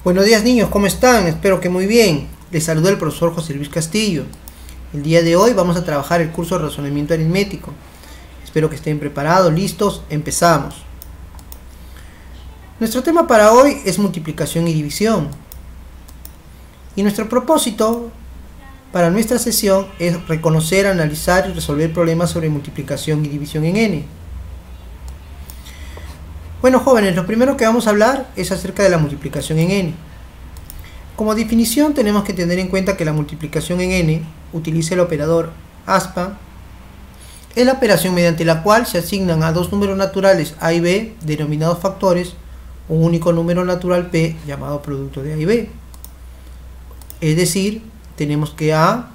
Buenos días niños, ¿cómo están? Espero que muy bien. Les saluda el profesor José Luis Castillo. El día de hoy vamos a trabajar el curso de razonamiento aritmético. Espero que estén preparados, listos, empezamos. Nuestro tema para hoy es multiplicación y división. Y nuestro propósito para nuestra sesión es reconocer, analizar y resolver problemas sobre multiplicación y división en n. Bueno jóvenes, lo primero que vamos a hablar es acerca de la multiplicación en n. Como definición tenemos que tener en cuenta que la multiplicación en n utiliza el operador aspa. Es la operación mediante la cual se asignan a dos números naturales a y b, denominados factores, un único número natural p llamado producto de a y b. Es decir, tenemos que a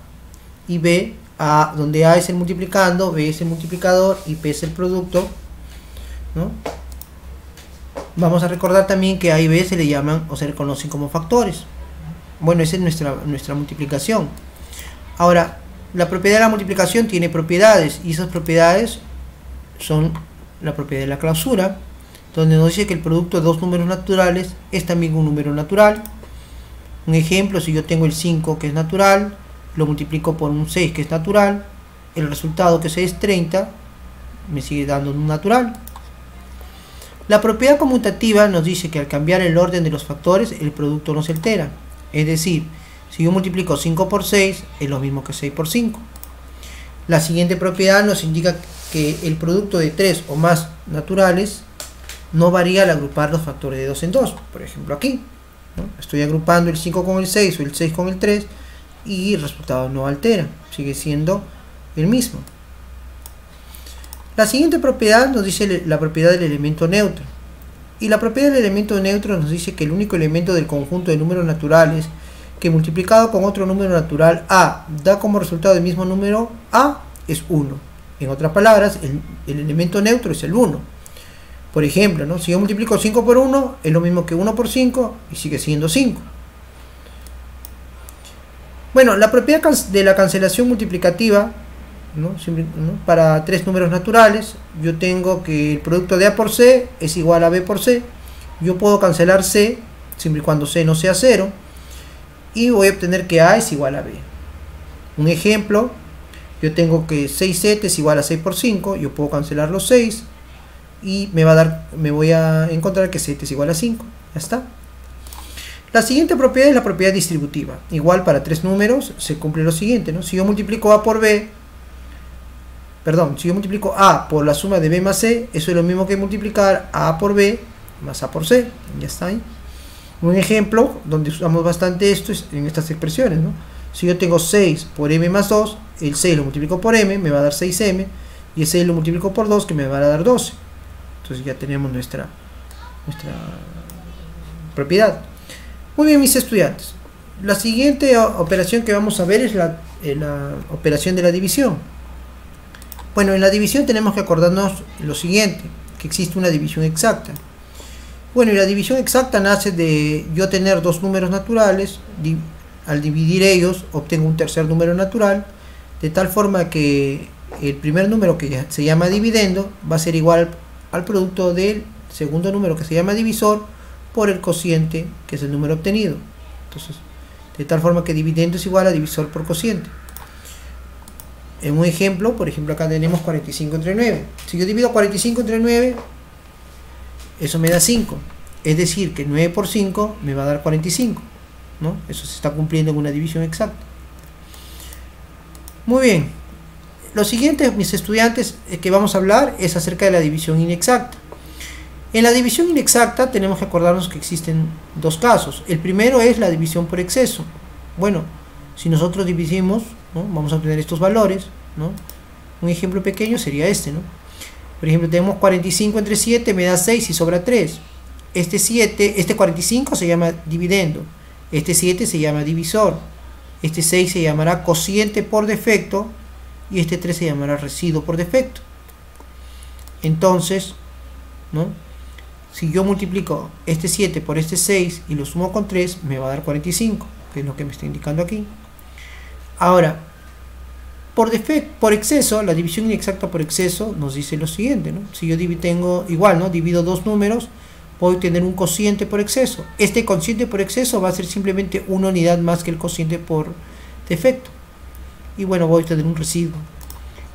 y b, donde a es el multiplicando, b es el multiplicador y p es el producto, ¿no? Vamos a recordar también que a y b se le llaman o se reconocen como factores. Bueno, esa es nuestra multiplicación. Ahora, la propiedad de la multiplicación tiene propiedades, y esas propiedades son la propiedad de la clausura, donde nos dice que el producto de dos números naturales es también un número natural. Un ejemplo, si yo tengo el 5 que es natural, lo multiplico por un 6 que es natural, el resultado que es 30 me sigue dando un natural. La propiedad conmutativa nos dice que al cambiar el orden de los factores, el producto no se altera. Es decir, si yo multiplico 5 por 6, es lo mismo que 6 por 5. La siguiente propiedad nos indica que el producto de 3 o más naturales no varía al agrupar los factores de 2 en 2. Por ejemplo aquí, ¿no? Estoy agrupando el 5 con el 6 o el 6 con el 3 y el resultado no altera, sigue siendo el mismo. La siguiente propiedad nos dice la propiedad del elemento neutro. Y la propiedad del elemento neutro nos dice que el único elemento del conjunto de números naturales que multiplicado con otro número natural a da como resultado del mismo número a es 1. En otras palabras, el elemento neutro es el 1. Por ejemplo, ¿no? Si yo multiplico 5 por 1 es lo mismo que 1 por 5 y sigue siendo 5. Bueno, la propiedad de la cancelación multiplicativa, ¿no? Para tres números naturales, yo tengo que el producto de a por c es igual a b por c. Yo puedo cancelar c siempre y cuando c no sea 0 y voy a obtener que a es igual a b. Un ejemplo, yo tengo que 6z es igual a 6 por 5, yo puedo cancelar los 6 y me voy a encontrar que z es igual a 5. Ya está. La siguiente propiedad es la propiedad distributiva. Igual para tres números se cumple lo siguiente, ¿no? Si yo multiplico a por b, si yo multiplico a por la suma de b más c, eso es lo mismo que multiplicar a por b más a por c. Ya está ahí. Un ejemplo donde usamos bastante esto es en estas expresiones, ¿no? Si yo tengo 6 por m más 2, el 6 lo multiplico por m, me va a dar 6m, y el 6 lo multiplico por 2, que me va a dar 12. Entonces ya tenemos nuestra propiedad. Muy bien, mis estudiantes. La siguiente operación que vamos a ver es la operación de la división. Bueno, en la división tenemos que acordarnos lo siguiente, que existe una división exacta. Bueno, y la división exacta nace de yo tener dos números naturales, al dividir ellos obtengo un tercer número natural, de tal forma que el primer número que se llama dividendo va a ser igual al producto del segundo número que se llama divisor por el cociente, que es el número obtenido. Entonces, de tal forma que dividendo es igual a divisor por cociente. En un ejemplo, por ejemplo acá tenemos 45 entre 9. Si yo divido 45 entre 9, eso me da 5. Es decir, que 9 por 5 me va a dar 45, ¿no? Eso se está cumpliendo en una división exacta. Muy bien. Lo siguiente, mis estudiantes, que vamos a hablar es acerca de la división inexacta. En la división inexacta tenemos que acordarnos que existen dos casos. El primero es la división por exceso. Bueno, si nosotros dividimos, ¿no? Vamos a obtener estos valores, ¿no? Un ejemplo pequeño sería este, ¿no? Por ejemplo, tenemos 45 entre 7 me da 6 y sobra 3. Este 45 se llama dividendo, este 7 se llama divisor, este 6 se llamará cociente por defecto y este 3 se llamará residuo por defecto. Entonces, ¿no? Si yo multiplico este 7 por este 6 y lo sumo con 3, me va a dar 45, que es lo que me está indicando aquí. Ahora, por exceso, la división inexacta por exceso nos dice lo siguiente, ¿no? Si yo tengo igual, ¿no? Divido dos números, voy a tener un cociente por exceso. Este cociente por exceso va a ser simplemente una unidad más que el cociente por defecto. Y bueno, voy a tener un residuo.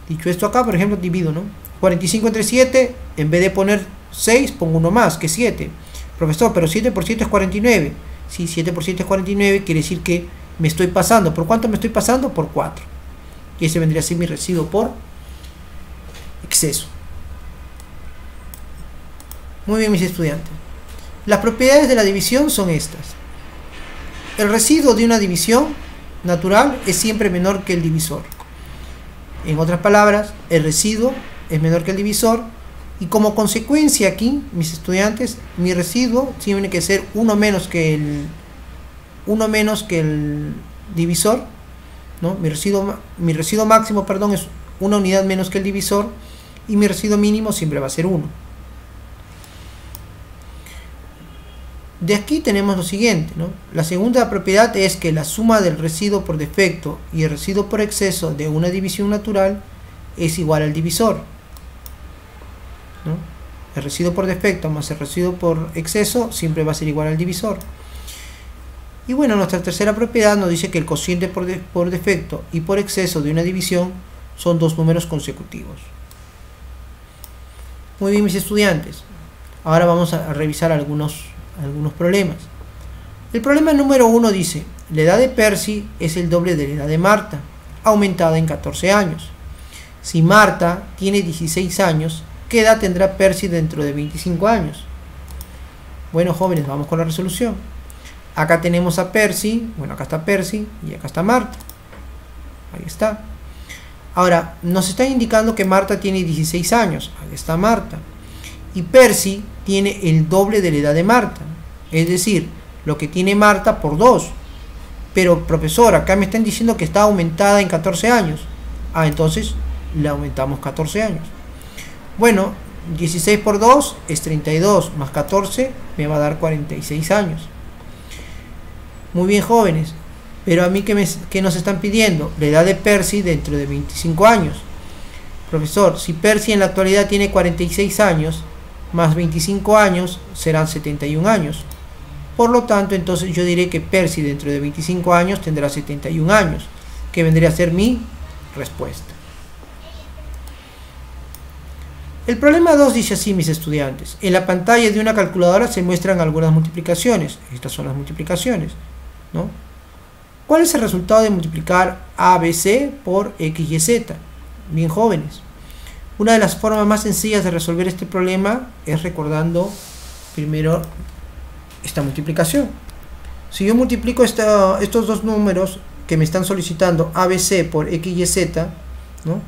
Dicho esto acá, por ejemplo, divido, ¿no? 45 entre 7, en vez de poner 6, pongo uno más, que 7. Profesor, pero 7 por 7 es 49. Si 7 por 7 es 49, quiere decir que me estoy pasando. ¿Por cuánto me estoy pasando? Por 4. Y ese vendría a ser mi residuo por exceso. Muy bien, mis estudiantes. Las propiedades de la división son estas. El residuo de una división natural es siempre menor que el divisor. En otras palabras, el residuo es menor que el divisor. Y como consecuencia aquí, mis estudiantes, mi residuo tiene que ser uno menos que el divisor, ¿no? Mi residuo máximo, perdón, es una unidad menos que el divisor, y mi residuo mínimo siempre va a ser 1. De aquí tenemos lo siguiente, ¿no? La segunda propiedad es que la suma del residuo por defecto y el residuo por exceso de una división natural es igual al divisor, ¿no? El residuo por defecto más el residuo por exceso siempre va a ser igual al divisor. Y bueno, nuestra tercera propiedad nos dice que el cociente por defecto y por exceso de una división son dos números consecutivos. Muy bien, mis estudiantes. Ahora vamos a revisar algunos problemas. El problema número 1 dice: la edad de Percy es el doble de la edad de Marta, aumentada en 14 años. Si Marta tiene 16 años, ¿qué edad tendrá Percy dentro de 25 años? Bueno, jóvenes, vamos con la resolución. Acá tenemos a Percy, bueno, acá está Percy y acá está Marta. Ahí está. Ahora, nos está indicando que Marta tiene 16 años. Ahí está Marta. Y Percy tiene el doble de la edad de Marta. Es decir, lo que tiene Marta por 2. Pero, profesor, acá me están diciendo que está aumentada en 14 años. Ah, entonces le aumentamos 14 años. Bueno, 16 por 2 es 32, más 14 me va a dar 46 años. Muy bien, jóvenes. Pero a mí, ¿qué nos están pidiendo? La edad de Percy dentro de 25 años. Profesor, si Percy en la actualidad tiene 46 años, más 25 años serán 71 años. Por lo tanto, entonces yo diré que Percy dentro de 25 años tendrá 71 años, que vendría a ser mi respuesta. El problema 2 dice así, mis estudiantes: en la pantalla de una calculadora se muestran algunas multiplicaciones. Estas son las multiplicaciones, ¿no? ¿Cuál es el resultado de multiplicar ABC por X y Z? Bien, jóvenes. Una de las formas más sencillas de resolver este problema es recordando primero esta multiplicación. Si yo multiplico estos dos números que me están solicitando, ABC por X y Z, ¿no?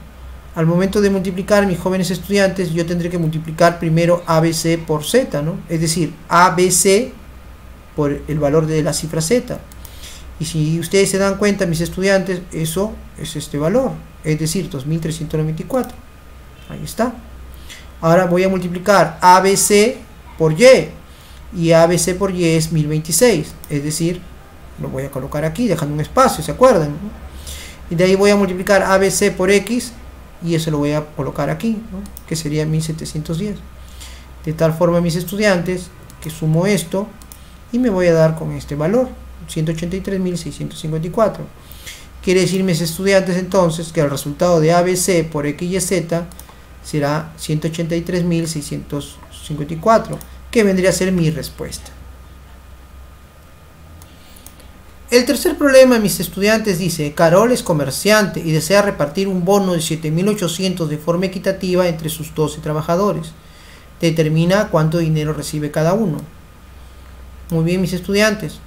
Al momento de multiplicar, mis jóvenes estudiantes, yo tendré que multiplicar primero ABC por Z, ¿no? Es decir, ABC por el valor de la cifra Z. Y si ustedes se dan cuenta, mis estudiantes, eso es este valor, es decir, 2394. Ahí está. Ahora voy a multiplicar ABC por Y. Y ABC por Y es 1026. Es decir, lo voy a colocar aquí, dejando un espacio, ¿se acuerdan? ¿No? Y de ahí voy a multiplicar ABC por X. Y eso lo voy a colocar aquí, ¿no? Que sería 1710. De tal forma, mis estudiantes, que sumo esto y me voy a dar con este valor, 183.654. Quiere decir, mis estudiantes, entonces, que el resultado de ABC por X y Z será 183.654, que vendría a ser mi respuesta. El tercer problema, mis estudiantes, dice: Carol es comerciante y desea repartir un bono de 7.800 de forma equitativa entre sus 12 trabajadores. Determina cuánto dinero recibe cada uno. Muy bien, mis estudiantes.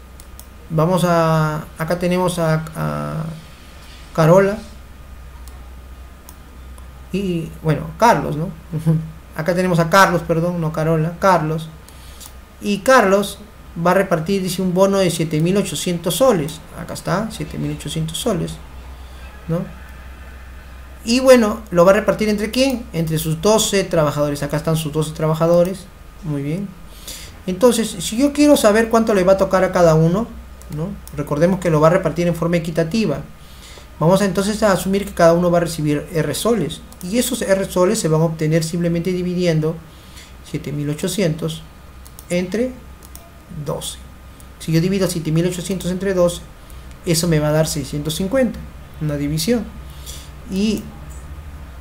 Vamos acá tenemos a Carola y, bueno, Carlos, ¿no? Acá tenemos a Carlos, perdón, no Carola, Carlos. Y Carlos va a repartir, dice, un bono de 7.800 soles. Acá está, 7.800 soles, ¿no? Y bueno, lo va a repartir ¿entre quién? Entre sus 12 trabajadores. Acá están sus 12 trabajadores. Muy bien. Entonces, si yo quiero saber cuánto le va a tocar a cada uno, ¿no? Recordemos que lo va a repartir en forma equitativa. Vamos entonces a asumir que cada uno va a recibir R soles. Y esos R soles se van a obtener simplemente dividiendo 7.800 entre 12. Si yo divido 7800 entre 12, eso me va a dar 650, una división. Y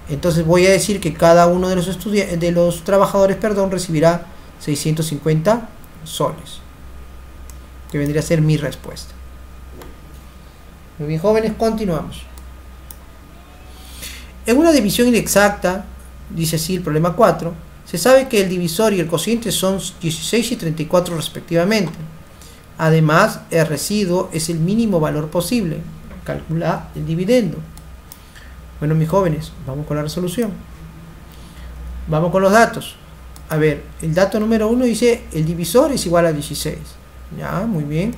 entonces voy a decir que cada uno de los trabajadores, recibirá 650 soles, que vendría a ser mi respuesta. Muy bien, jóvenes, continuamos. En una división inexacta, dice así el problema 4, se sabe que el divisor y el cociente son 16 y 34 respectivamente. Además, el residuo es el mínimo valor posible. Calcula el dividendo. Bueno, mis jóvenes, vamos con la resolución. Vamos con los datos. A ver, el dato número 1 dice el divisor es igual a 16. Ya, muy bien.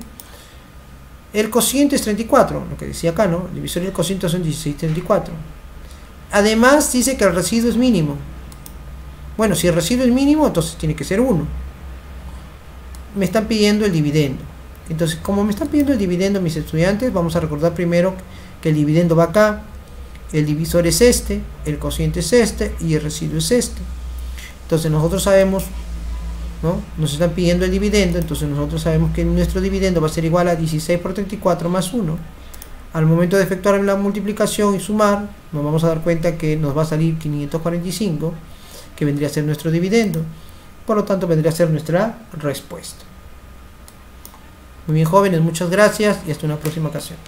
El cociente es 34, lo que decía acá, ¿no? El divisor y el cociente son 16 y 34. Además, dice que el residuo es mínimo. Bueno, si el residuo es mínimo, entonces tiene que ser 1. Me están pidiendo el dividendo. Entonces, como me están pidiendo el dividendo mis estudiantes, vamos a recordar primero que el dividendo va acá, el divisor es este, el cociente es este y el residuo es este. Entonces nosotros sabemos, ¿no? Nos están pidiendo el dividendo, entonces nosotros sabemos que nuestro dividendo va a ser igual a 16 por 34 más 1. Al momento de efectuar la multiplicación y sumar, nos vamos a dar cuenta que nos va a salir 545, que vendría a ser nuestro dividendo. Por lo tanto, vendría a ser nuestra respuesta. Muy bien, jóvenes, muchas gracias y hasta una próxima ocasión.